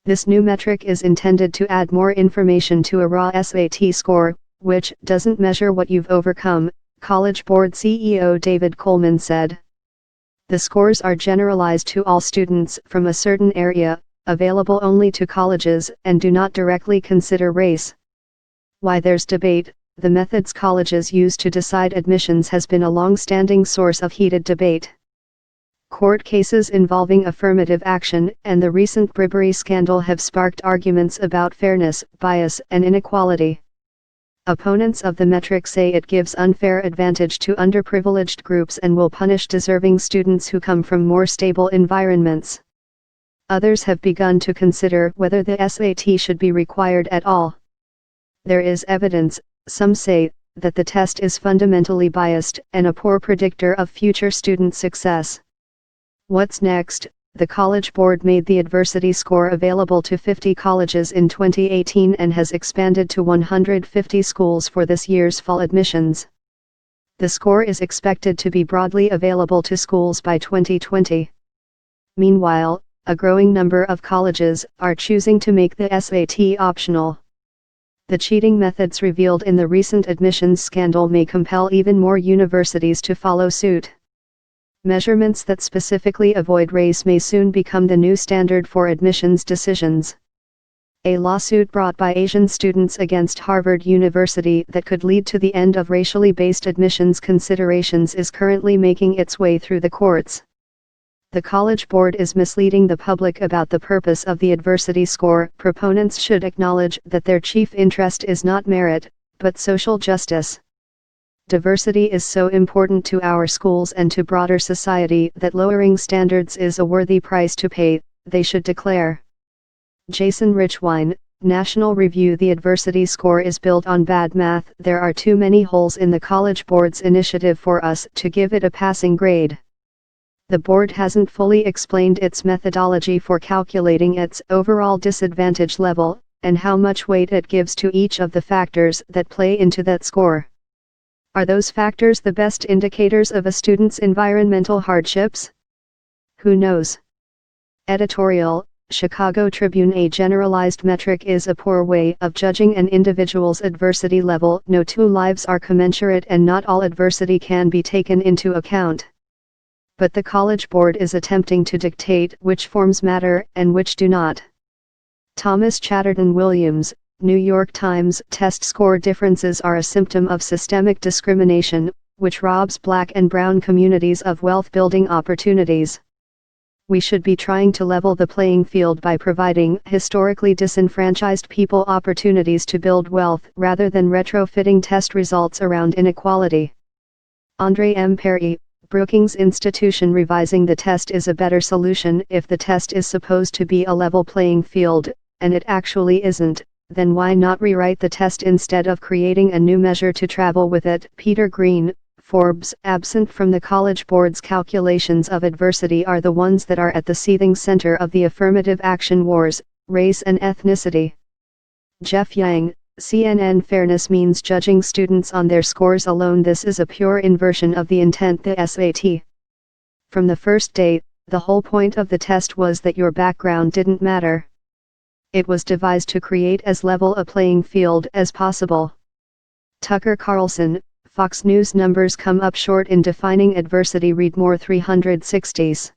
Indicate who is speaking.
Speaker 1: This new metric is intended to add more information to a raw SAT score, which doesn't measure what you've overcome, College Board CEO David Coleman said. The scores are generalized to all students from a certain area, available only to colleges, and do not directly consider race. Why there's debate, the methods colleges use to decide admissions has been a long-standing source of heated debate. Court cases involving affirmative action and the recent bribery scandal have sparked arguments about fairness, bias, and inequality. Opponents of the metric say it gives unfair advantage to underprivileged groups and will punish deserving students who come from more stable environments. Others have begun to consider whether the SAT should be required at all. There is evidence, some say, that the test is fundamentally biased and a poor predictor of future student success. What's next? The College Board made the adversity score available to 50 colleges in 2018 and has expanded to 150 schools for this year's fall admissions. The score is expected to be broadly available to schools by 2020. Meanwhile, a growing number of colleges are choosing to make the SAT optional. The cheating methods revealed in the recent admissions scandal may compel even more universities to follow suit. Measurements that specifically avoid race may soon become the new standard for admissions decisions. A lawsuit brought by Asian students against Harvard University that could lead to the end of racially based admissions considerations is currently making its way through the courts. The College Board is misleading the public about the purpose of the adversity score. Proponents should acknowledge that their chief interest is not merit, but social justice. Diversity is so important to our schools and to broader society that lowering standards is a worthy price to pay, they should declare. Jason Richwine, National Review. The adversity score is built on bad math. There are too many holes in the College Board's initiative for us to give it a passing grade. The board hasn't fully explained its methodology for calculating its overall disadvantage level, and how much weight it gives to each of the factors that play into that score. Are those factors the best indicators of a student's environmental hardships? Who knows? Editorial, Chicago Tribune. A generalized metric is a poor way of judging an individual's adversity level. No two lives are commensurate and not all adversity can be taken into account. But the College Board is attempting to dictate which forms matter and which do not. Thomas Chatterton Williams, New York Times. Test score differences are a symptom of systemic discrimination, which robs Black and brown communities of wealth-building opportunities. We should be trying to level the playing field by providing historically disenfranchised people opportunities to build wealth rather than retrofitting test results around inequality. Andre M. Perry, Brookings Institution. Revising the test is a better solution. If the test is supposed to be a level playing field, and it actually isn't, then why not rewrite the test instead of creating a new measure to travel with it? Peter Green, Forbes. Absent from the College Board's calculations of adversity are the ones that are at the seething center of the affirmative action wars, race and ethnicity. Jeff Yang, CNN. Fairness means judging students on their scores alone. This is a pure inversion of the intent. The SAT. From the first day, the whole point of the test was that your background didn't matter. It was devised to create as level a playing field as possible. Tucker Carlson, Fox News. Numbers come up short in defining adversity. Read more. 360s.